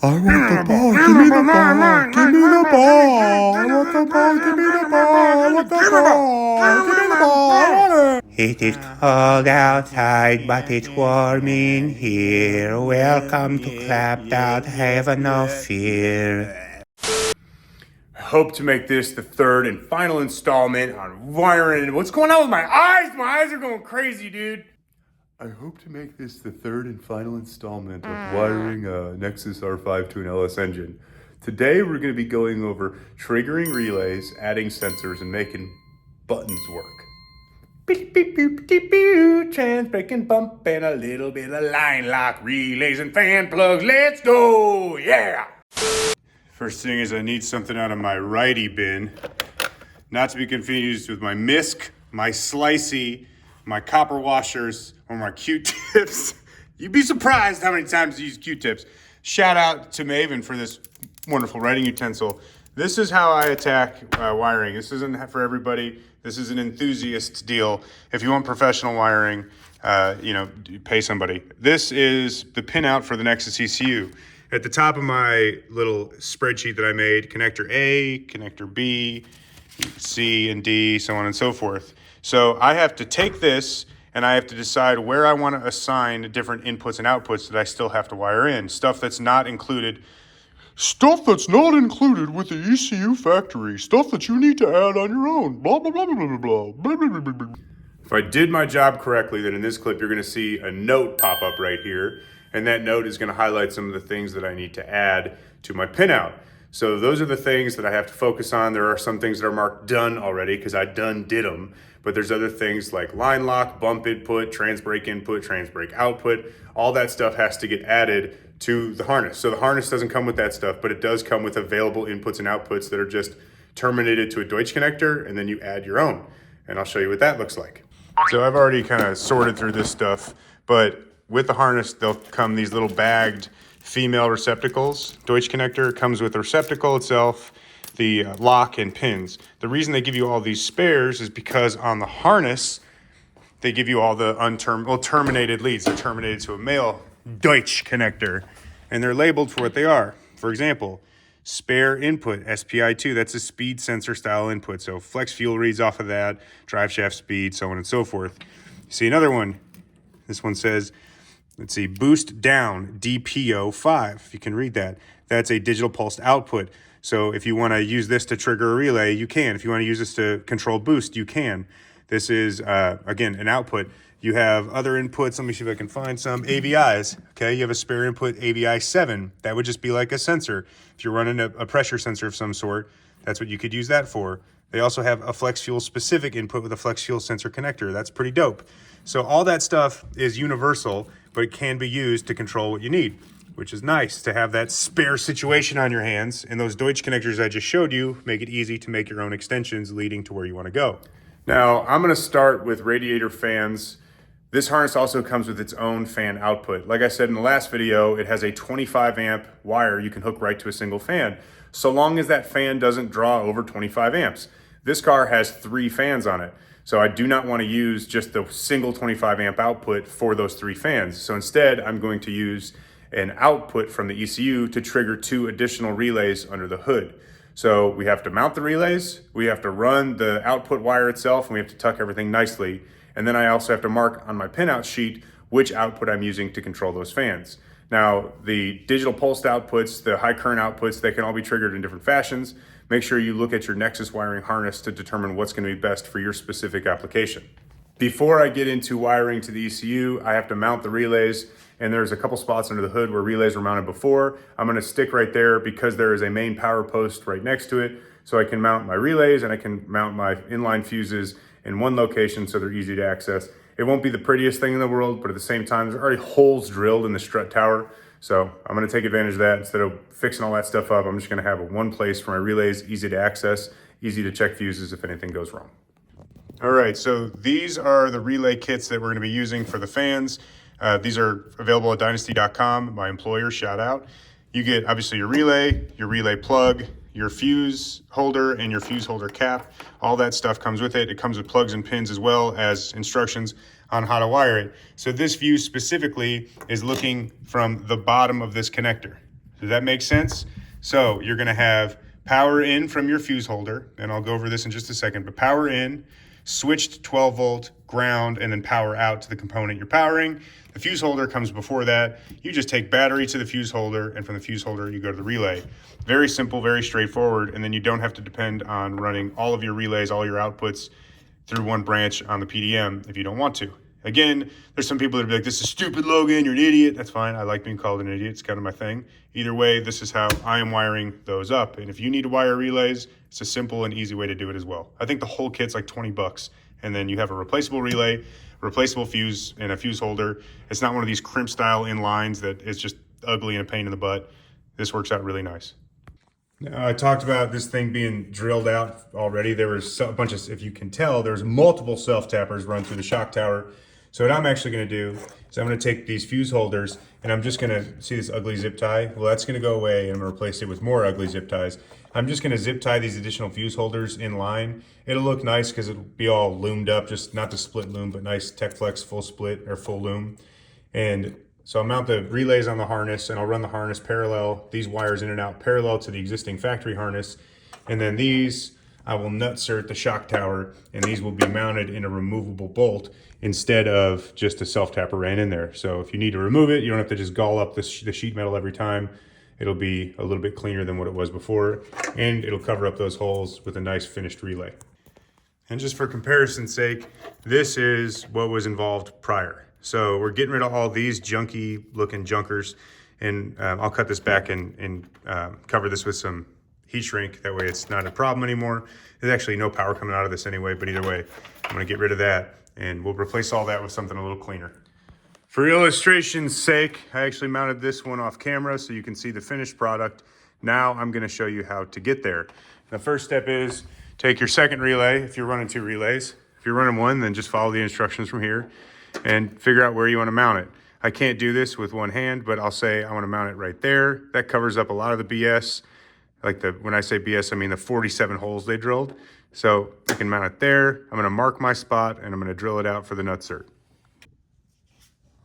I want the ball, give me the ball, give me the ball, I want the ball, give me the ball, I want the ball, give me the ball, I want it. It is cold outside, but it's warm in here. Welcome to Clapped Out, have no fear. I hope to make this the third and final installment on wiring. What's going on with my eyes? My eyes are going crazy, dude. I hope to make this the third and final installment of wiring a Nexus R5 to an LS engine. Today we're going to be going over triggering relays, adding sensors, and making buttons work. Beep, beep, beep, beep, beep, trans breaking bump and a little bit of line lock, relays and fan plugs. Let's go, yeah! First thing is I need something out of my righty bin, not to be confused with my MISC, my slicey, my copper washers, or my Q-tips. You'd be surprised how many times I use Q-tips. Shout out to Maven for this wonderful writing utensil. This is how I attack wiring. This isn't for everybody. This is an enthusiast deal. If you want professional wiring, pay somebody. This is the pinout for the Nexus ECU. At the top of my little spreadsheet that I made, connector A, connector B, C and D, so on and so forth. So I have to take this and I have to decide where I want to assign different inputs and outputs that I still have to wire in. Stuff that's not included with the ECU factory. Stuff that you need to add on your own. Blah, blah, blah, blah, blah, blah, blah, blah, blah, blah. If I did my job correctly, then in this clip, you're going to see a note pop up right here. And that note is going to highlight some of the things that I need to add to my pinout. So those are the things that I have to focus on. There are some things that are marked done already because I did them. But there's other things like line lock, bump input, trans brake input, trans brake output. All that stuff has to get added to the harness. So the harness doesn't come with that stuff, but it does come with available inputs and outputs that are just terminated to a Deutsch connector, and then you add your own. And I'll show you what that looks like. So I've already kind of sorted through this stuff, but with the harness, they'll come these little bagged female receptacles. Deutsch connector comes with the receptacle itself, the lock and pins. The reason they give you all these spares is because on the harness, they give you all the terminated leads. They're terminated to a male Deutsch connector, and they're labeled for what they are. For example, spare input, SPI2, that's a speed sensor style input. So flex fuel reads off of that, drive shaft speed, so on and so forth. You see another one. This one says, let's see, boost down, DPO5. You can read that. That's a digital pulsed output. So if you want to use this to trigger a relay, you can. If you want to use this to control boost, you can. This is, again, an output. You have other inputs. Let me see if I can find some. AVIs, okay? You have a spare input, AVI 7. That would just be like a sensor. If you're running a pressure sensor of some sort, that's what you could use that for. They also have a flex fuel specific input with a flex fuel sensor connector. That's pretty dope. So all that stuff is universal, but it can be used to control what you need, which is nice to have that spare situation on your hands. And those Deutsch connectors I just showed you make it easy to make your own extensions leading to where you want to go. Now, I'm going to start with radiator fans. This harness also comes with its own fan output. Like I said in the last video, it has a 25 amp wire you can hook right to a single fan, so long as that fan doesn't draw over 25 amps. This car has 3 fans on it, so I do not want to use just the single 25 amp output for those 3 fans. So instead, I'm going to use an output from the ECU to trigger 2 additional relays under the hood. So we have to mount the relays, we have to run the output wire itself, and we have to tuck everything nicely. And then I also have to mark on my pinout sheet which output I'm using to control those fans. Now, the digital pulsed outputs, the high current outputs, they can all be triggered in different fashions. Make sure you look at your Nexus wiring harness to determine what's going to be best for your specific application. Before I get into wiring to the ECU, I have to mount the relays, and there's a couple spots under the hood where relays were mounted before. I'm going to stick right there because there is a main power post right next to it, so I can mount my relays and I can mount my inline fuses in one location so they're easy to access. It won't be the prettiest thing in the world, but at the same time, there's already holes drilled in the strut tower. So I'm gonna take advantage of that. Instead of fixing all that stuff up, I'm just gonna have one place for my relays, easy to access, easy to check fuses if anything goes wrong. All right, so these are the relay kits that we're gonna be using for the fans. These are available at dynasty.com, my employer, shout out. You get obviously your relay plug, your fuse holder, and your fuse holder cap. All that stuff comes with it. It comes with plugs and pins as well as instructions on how to wire it. So this view specifically is looking from the bottom of this connector. Does that make sense? So you're gonna have power in from your fuse holder, and I'll go over this in just a second, but power in, switched 12 volt, ground, and then power out to the component you're powering. The fuse holder comes before that. You just take battery to the fuse holder, and from the fuse holder, you go to the relay. Very simple, very straightforward, and then you don't have to depend on running all of your relays, all your outputs through one branch on the PDM if you don't want to. Again, there's some people that are like, this is stupid, Logan, you're an idiot. That's fine. I like being called an idiot. It's kind of my thing. Either way, this is how I am wiring those up. And if you need to wire relays, it's a simple and easy way to do it as well. I think the whole kit's like 20 bucks. And then you have a replaceable relay, replaceable fuse, and a fuse holder. It's not one of these crimp style inlines that is just ugly and a pain in the butt. This works out really nice. Now, I talked about this thing being drilled out already. There was a bunch of, if you can tell, there's multiple self-tappers run through the shock tower. So what I'm actually gonna do is I'm gonna take these fuse holders and I'm just gonna, see this ugly zip tie? Well, that's gonna go away and I'm gonna replace it with more ugly zip ties. I'm just gonna zip tie these additional fuse holders in line. It'll look nice because it'll be all loomed up, just not the split loom, but nice TechFlex full split or full loom. And so I'll mount the relays on the harness and I'll run the harness parallel, these wires in and out parallel to the existing factory harness. And then these, I will nutsert the shock tower and these will be mounted in a removable bolt instead of just a self-tapper ran in there. So if you need to remove it, you don't have to just gall up the sheet metal every time. It'll be a little bit cleaner than what it was before, and it'll cover up those holes with a nice finished relay. And just for comparison's sake, this is what was involved prior. So we're getting rid of all these junky looking junkers, and I'll cut this back and cover this with some heat shrink. That way it's not a problem anymore. There's actually no power coming out of this anyway, but either way, I'm gonna get rid of that and we'll replace all that with something a little cleaner. For illustration's sake, I actually mounted this one off camera so you can see the finished product. Now I'm gonna show you how to get there. The first step is take your second relay, if you're running 2 relays. If you're running 1, then just follow the instructions from here and figure out where you wanna mount it. I can't do this with one hand, but I'll say I wanna mount it right there. That covers up a lot of the BS. Like when I say BS, I mean the 47 holes they drilled. So I can mount it there. I'm gonna mark my spot and I'm gonna drill it out for the nutsert.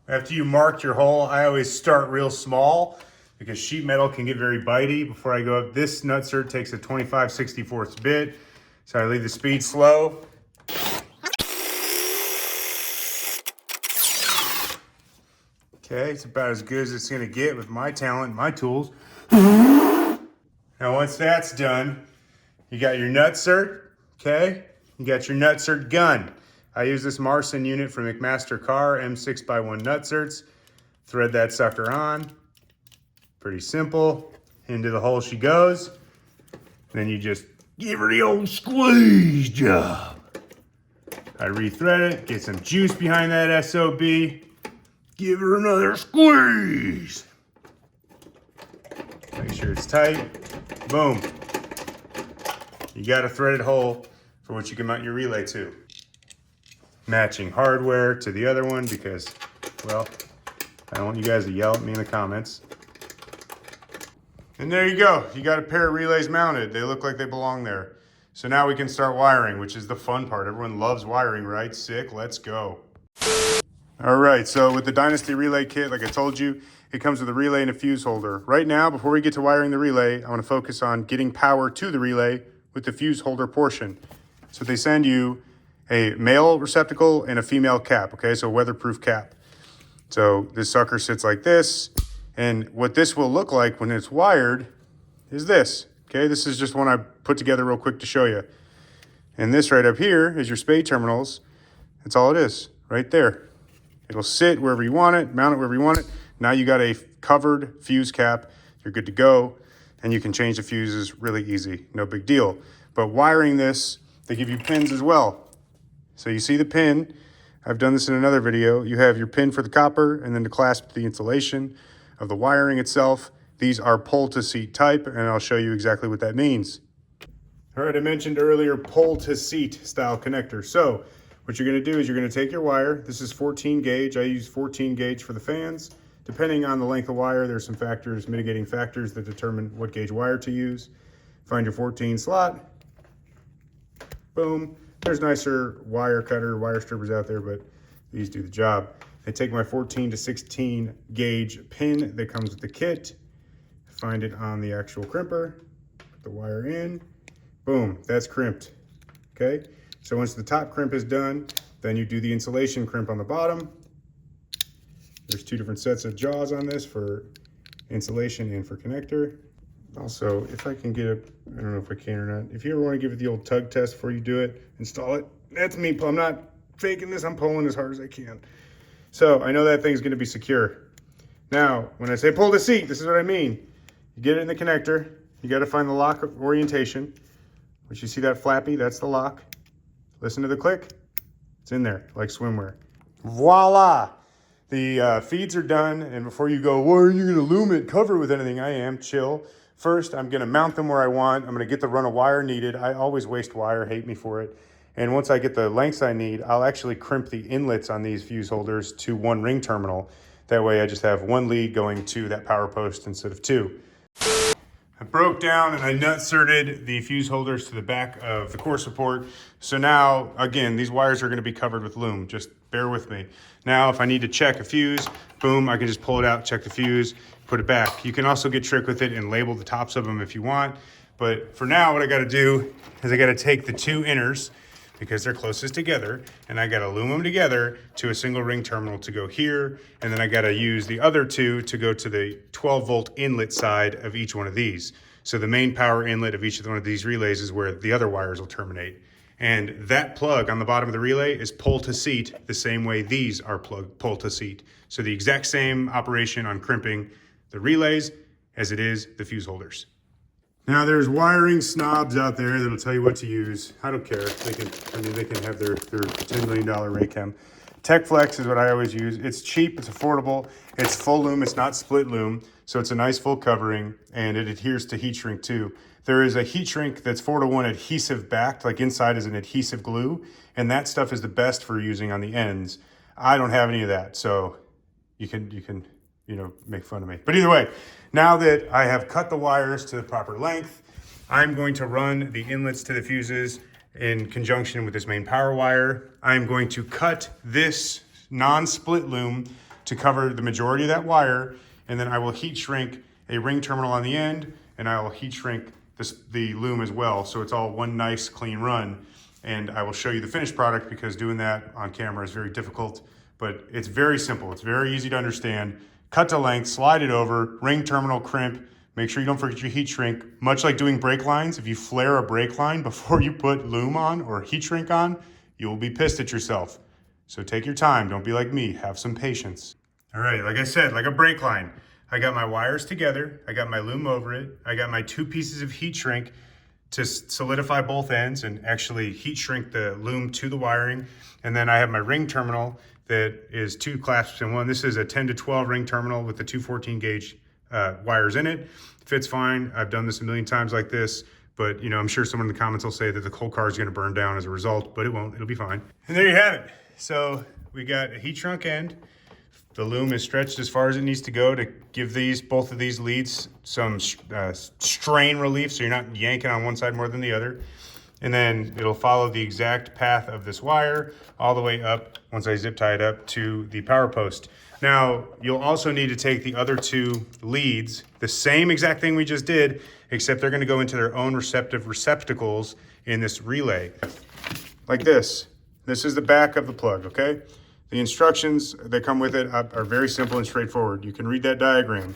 After you mark your hole, I always start real small because sheet metal can get very bitey before I go up. This nutsert takes a 25/64 bit, so I leave the speed slow. Okay, it's about as good as it's gonna get with my talent and my tools. Now once that's done, you got your nutsert, okay? You got your nutsert gun. I use this Marson unit from McMaster Car, M6x1 nutserts. Thread that sucker on. Pretty simple. Into the hole she goes. Then you just give her the old squeeze job. I rethread it, get some juice behind that SOB. Give her another squeeze. Make sure it's tight. Boom. You got a threaded hole for which you can mount your relay to. Matching hardware to the other one because, well, I don't want you guys to yell at me in the comments. And there you go. You got a pair of relays mounted. They look like they belong there. So now we can start wiring, which is the fun part. Everyone loves wiring, right? Sick, let's go. All right, so with the Dynasty relay kit, like I told you, it comes with a relay and a fuse holder. Right now, before we get to wiring the relay, I want to focus on getting power to the relay with the fuse holder portion. So they send you a male receptacle and a female cap, okay? So weatherproof cap. So this sucker sits like this, and what this will look like when it's wired is this, okay? This is just one I put together real quick to show you. And this right up here is your spade terminals. That's all it is, right there. It'll sit wherever you want it, mount it wherever you want it. Now you got a covered fuse cap, you're good to go, and you can change the fuses really easy, no big deal. But wiring this, they give you pins as well. So you see the pin, I've done this in another video. You have your pin for the copper and then to clasp the insulation of the wiring itself. These are pull to seat type, and I'll show you exactly what that means. All right, I mentioned earlier pull to seat style connector. So what you're gonna do is you're gonna take your wire. This is 14 gauge. I use 14 gauge for the fans. Depending on the length of wire, there's some factors, mitigating factors that determine what gauge wire to use. Find your 14 slot. Boom. There's nicer wire cutter, wire strippers out there, but these do the job. I take my 14 to 16 gauge pin that comes with the kit, find it on the actual crimper, put the wire in, boom, that's crimped, okay? So once the top crimp is done, then you do the insulation crimp on the bottom. There's 2 different sets of jaws on this for insulation and for connector. Also, if I can get a, I don't know if I can or not, if you ever want to give it the old tug test before you do it, install it, that's me, I'm not faking this, I'm pulling as hard as I can. So I know that thing's gonna be secure. Now, when I say pull the seat, this is what I mean. You get it in the connector, you gotta find the lock orientation, which you see that flappy, that's the lock. Listen to the click, it's in there, like swimwear. Voila! The feeds are done, and before you go, well, are you gonna loom it, cover it with anything? I am, chill. First, I'm gonna mount them where I want. I'm gonna get the run of wire needed. I always waste wire, hate me for it. And once I get the lengths I need, I'll actually crimp the inlets on these fuse holders to 1 ring terminal. That way I just have 1 lead going to that power post instead of 2. I broke down and I nut inserted the fuse holders to the back of the core support. So now, again, these wires are gonna be covered with loom. Just bear with me. Now, if I need to check a fuse, boom, I can just pull it out, check the fuse, put it back. You can also get trick with it and label the tops of them if you want. But for now, what I gotta do is I gotta take the 2 inners, because they're closest together, and I gotta loom them together to a single ring terminal to go here, and then I gotta use the other 2 to go to the 12-volt inlet side of each one of these. So the main power inlet of each one of these relays is where the other wires will terminate. And that plug on the bottom of the relay is pull to seat the same way these are pull to seat. So the exact same operation on crimping the relays as it is the fuse holders. Now there's wiring snobs out there that'll tell you what to use. I don't care. They can have their $10 million Raychem. TechFlex is what I always use. It's cheap, it's affordable, it's full loom, it's not split loom. So it's a nice full covering and it adheres to heat shrink too. There is a heat shrink that's 4-to-1 adhesive backed, like inside is an adhesive glue. And that stuff is the best for using on the ends. I don't have any of that. So you can make fun of me. But either way, now that I have cut the wires to the proper length, I'm going to run the inlets to the fuses in conjunction with this main power wire. I'm going to cut this non-split loom to cover the majority of that wire, and then I will heat shrink a ring terminal on the end, and I will heat shrink the loom as well, so it's all one nice clean run. And I will show you the finished product because doing that on camera is very difficult, but it's very simple. It's very easy to understand. Cut to length, slide it over, ring terminal crimp. Make sure you don't forget your heat shrink. Much like doing brake lines, if you flare a brake line before you put loom on or heat shrink on, you will be pissed at yourself. So take your time, don't be like me, have some patience. All right, like I said, like a brake line, I got my wires together, I got my loom over it, I got my 2 pieces of heat shrink to solidify both ends and actually heat shrink the loom to the wiring. And then I have my ring terminal that is 2 clasps in one. This is a 10 to 12 ring terminal with the 2 14 gauge wires in it. Fits fine. I've done this a million times like this, but I'm sure someone in the comments will say that the whole car is gonna burn down as a result, but it won't, it'll be fine. And there you have it. So we got a heat shrunk end. The loom is stretched as far as it needs to go to give both of these leads some strain relief, so you're not yanking on one side more than the other. And then it'll follow the exact path of this wire all the way up, once I zip tie it up, to the power post. Now, you'll also need to take the other 2 leads, the same exact thing we just did, except they're gonna go into their own receptacles in this relay. Like this. This is the back of the plug, okay? The instructions that come with it are very simple and straightforward. You can read that diagram.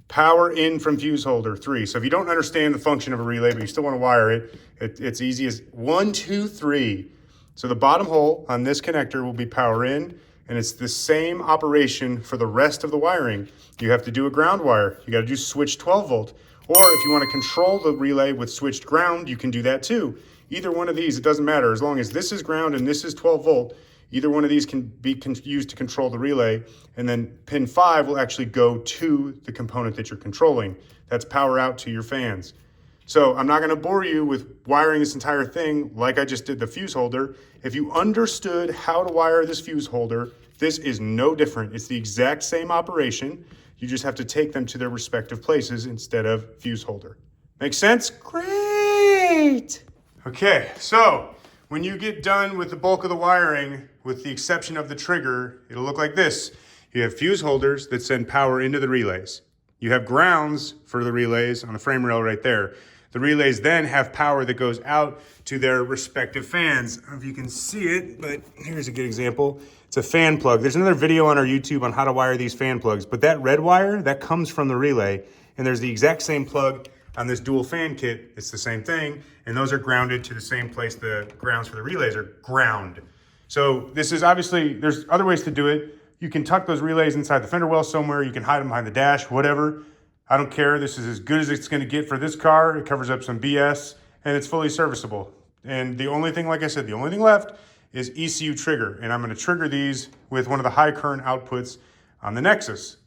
Power in from fuse holder 3. So if you don't understand the function of a relay, but you still want to wire it, it's easy as 1, 2, 3. So the bottom hole on this connector will be power in, and it's the same operation for the rest of the wiring. You have to do a ground wire. You got to do switch 12 volt. Or if you want to control the relay with switched ground, you can do that too. Either one of these, it doesn't matter. As long as this is ground and this is 12 volt, either one of these can be used to control the relay, and then pin 5 will actually go to the component that you're controlling. That's power out to your fans. So I'm not gonna bore you with wiring this entire thing like I just did the fuse holder. If you understood how to wire this fuse holder, this is no different. It's the exact same operation. You just have to take them to their respective places instead of fuse holder. Make sense? Great! Okay, so when you get done with the bulk of the wiring, with the exception of the trigger, it'll look like this. You have fuse holders that send power into the relays. You have grounds for the relays on the frame rail right there. The relays then have power that goes out to their respective fans. I don't know if you can see it, but here's a good example. It's a fan plug. There's another video on our YouTube on how to wire these fan plugs, but that red wire, that comes from the relay, and there's the exact same plug on this dual fan kit. It's the same thing, and those are grounded to the same place the grounds for the relays are ground. So this is obviously, there's other ways to do it. You can tuck those relays inside the fender well somewhere. You can hide them behind the dash, whatever. I don't care. This is as good as it's going to get for this car. It covers up some BS, and it's fully serviceable. And the only thing, like I said, the only thing left is ECU trigger. And I'm going to trigger these with one of the high current outputs on the Nexus.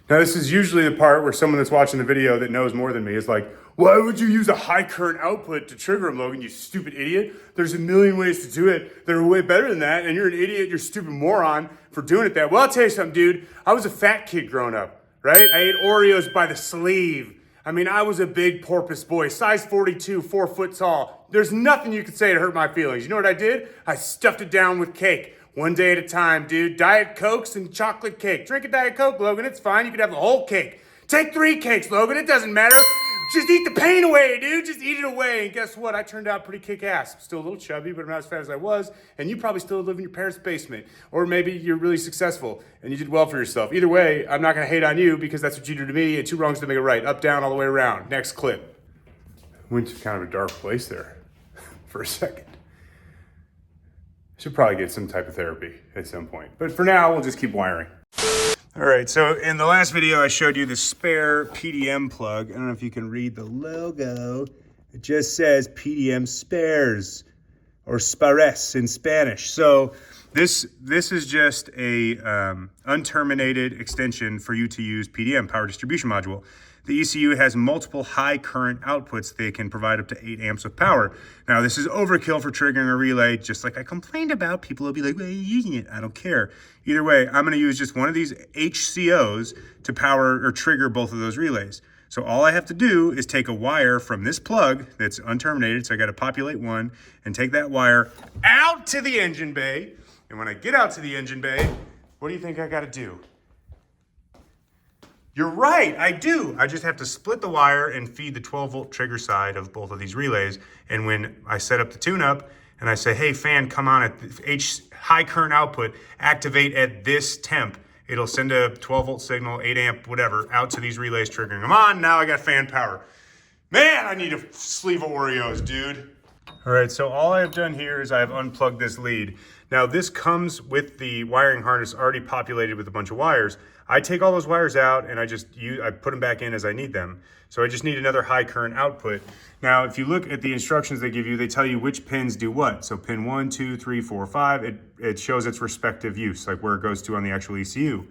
Now, this is usually the part where someone that's watching the video that knows more than me is like, why would you use a high current output to trigger them, Logan, you stupid idiot? There's a million ways to do it that are way better than that, and you're an idiot, you're a stupid moron for doing it that. Well, I'll tell you something, dude. I was a fat kid growing up, right? I ate Oreos by the sleeve. I mean, I was a big porpoise boy, size 42, 4 foot tall. There's nothing you could say to hurt my feelings. You know what I did? I stuffed it down with cake. One day at a time, dude. Diet Cokes and chocolate cake. Drink a Diet Coke, Logan. It's fine. You could have the whole cake. Take 3 cakes, Logan. It doesn't matter. Just eat the pain away, dude. Just eat it away. And guess what? I turned out pretty kick-ass. Still a little chubby, but I'm not as fat as I was. And you probably still live in your parents' basement. Or maybe you're really successful and you did well for yourself. Either way, I'm not going to hate on you because that's what you do to me. And 2 wrongs to make a right. Up, down, all the way around. Next clip. Went to kind of a dark place there for a second. Should probably get some type of therapy at some point. But for now, we'll just keep wiring. All right, so in the last video, I showed you the spare PDM plug. I don't know if you can read the logo. It just says PDM spares, or spares in Spanish. So this is just a unterminated extension for you to use PDM, power distribution module. The ECU has multiple high current outputs. They can provide up to 8 amps of power. Now, this is overkill for triggering a relay, just like I complained about. People will be like, well, you're using it. I don't care. Either way, I'm going to use just one of these HCOs to power or trigger both of those relays. So all I have to do is take a wire from this plug that's unterminated. So I got to populate one and take that wire out to the engine bay. And when I get out to the engine bay, what do you think I got to do? You're right, I do. I just have to split the wire and feed the 12-volt trigger side of both of these relays. And when I set up the tune-up and I say, hey, fan, come on at high current output, activate at this temp, it'll send a 12-volt signal, 8 amp, whatever, out to these relays, triggering them on. Now I got fan power. Man, I need a sleeve of Oreos, dude. All right, so all I've done here is I've unplugged this lead. Now this comes with the wiring harness already populated with a bunch of wires. I take all those wires out and I put them back in as I need them. So I just need another high current output. Now, if you look at the instructions they give you, they tell you which pins do what. So pin 1, 2, 3, 4, 5, it shows its respective use, like where it goes to on the actual ECU.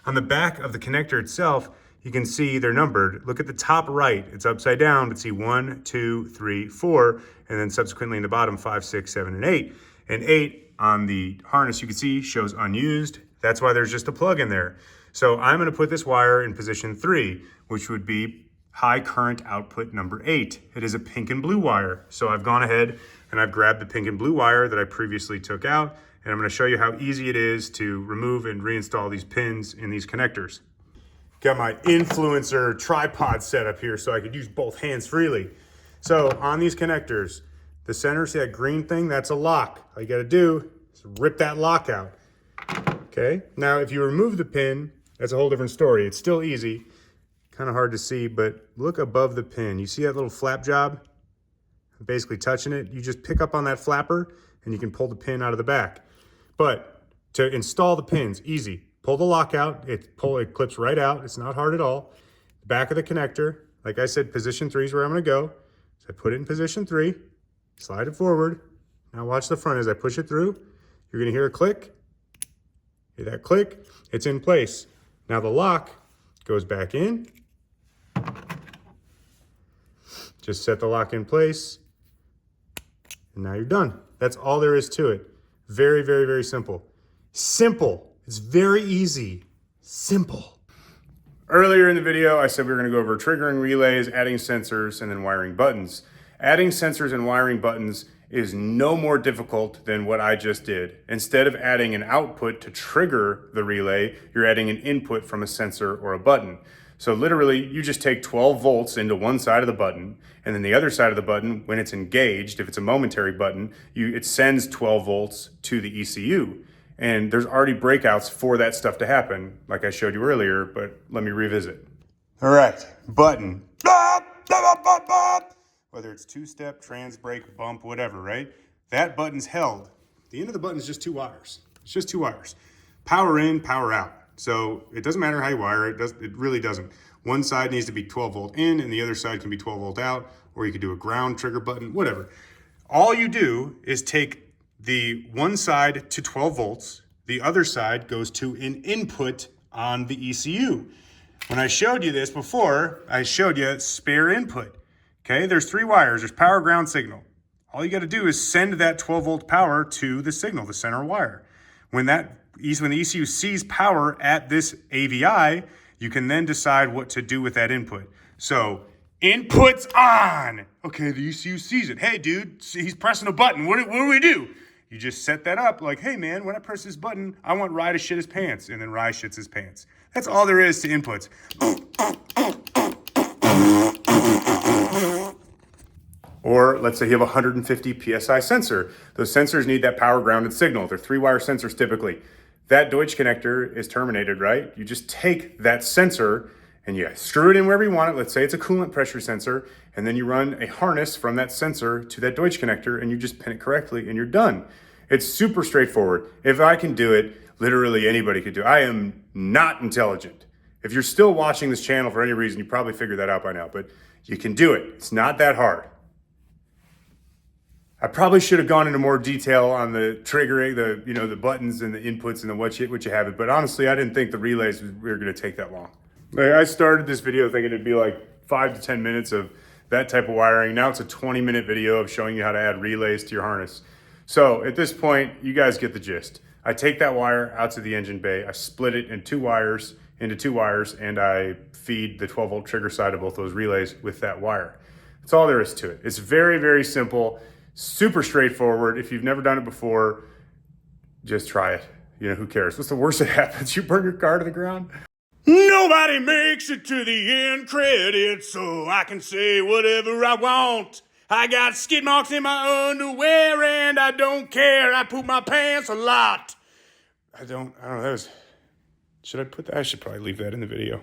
On the back of the connector itself, you can see they're numbered. Look at the top right, it's upside down, but see 1, 2, 3, 4, and then subsequently in the bottom 5, 6, 7, and 8. And 8 on the harness you can see shows unused. That's why there's just a plug in there. So I'm gonna put this wire in position 3, which would be high current output number 8. It is a pink and blue wire. So I've gone ahead and I've grabbed the pink and blue wire that I previously took out, and I'm gonna show you how easy it is to remove and reinstall these pins in these connectors. Got my influencer tripod set up here so I could use both hands freely. So on these connectors, the center, see that green thing? That's a lock. All you gotta do is rip that lock out. Okay, now if you remove the pin, that's a whole different story. It's still easy, kind of hard to see, but look above the pin. You see that little flap job? Basically touching it. You just pick up on that flapper and you can pull the pin out of the back. But to install the pins, easy. Pull the lock out, it clips right out. It's not hard at all. The back of the connector, like I said, position 3 is where I'm gonna go. So I put it in position 3, slide it forward. Now watch the front as I push it through. You're gonna hear a click. Hear that click? It's in place. Now the lock goes back in. Just set the lock in place. And now you're done. That's all there is to it. Very, very, very simple. Simple. It's very easy. Simple. Earlier in the video, I said we were going to go over triggering relays, adding sensors, and then wiring buttons. Adding sensors and wiring buttons is no more difficult than what I just did. Instead of adding an output to trigger the relay, you're adding an input from a sensor or a button. So literally, you just take 12 volts into one side of the button, and then the other side of the button, when it's engaged, if it's a momentary button, it sends 12 volts to the ECU. And there's already breakouts for that stuff to happen, like I showed you earlier, but let me revisit. All right, button. Whether it's two-step, trans, brake, bump, whatever, right? That button's held. The end of the button is just 2 wires. It's just 2 wires. Power in, power out. So it doesn't matter how you wire it. It really doesn't. One side needs to be 12 volt in and the other side can be 12 volt out, or you could do a ground trigger button, whatever. All you do is take the one side to 12 volts. The other side goes to an input on the ECU. When I showed you this before, I showed you spare input. Okay, there's 3 wires. There's power, ground, signal. All you got to do is send that 12 volt power to the signal, the center wire. When the ECU sees power at this AVI, you can then decide what to do with that input. So, input's on. Okay, the ECU sees it. Hey, dude, he's pressing a button. What do we do? You just set that up like, hey, man, when I press this button, I want Rye to shit his pants. And then Rye shits his pants. That's all there is to inputs. Or let's say you have a 150 PSI sensor. Those sensors need that power grounded signal. They're 3-wire sensors typically. That Deutsch connector is terminated, right? You just take that sensor and you screw it in wherever you want it. Let's say it's a coolant pressure sensor, and then you run a harness from that sensor to that Deutsch connector and you just pin it correctly and you're done. It's super straightforward. If I can do it, literally anybody could do it. I am not intelligent. If you're still watching this channel for any reason, you probably figured that out by now, but you can do it. It's not that hard. I probably should have gone into more detail on the triggering, the buttons and the inputs and the what you have it. But honestly, I didn't think the relays were going to take that long. I started this video thinking it'd be like 5 to 10 minutes of that type of wiring. Now it's a 20-minute video of showing you how to add relays to your harness. So at this point, you guys get the gist. I take that wire out to the engine bay. I split it into 2 wires, and I feed the 12-volt trigger side of both those relays with that wire. That's all there is to it. It's very, very simple. Super straightforward. If you've never done it before, just try it. Who cares? What's the worst that happens? You burn your car to the ground? Nobody makes it to the end credits, so I can say whatever I want. I got skid marks in my underwear and I don't care. I poop my pants a lot. I don't know. Should I put that? I should probably leave that in the video.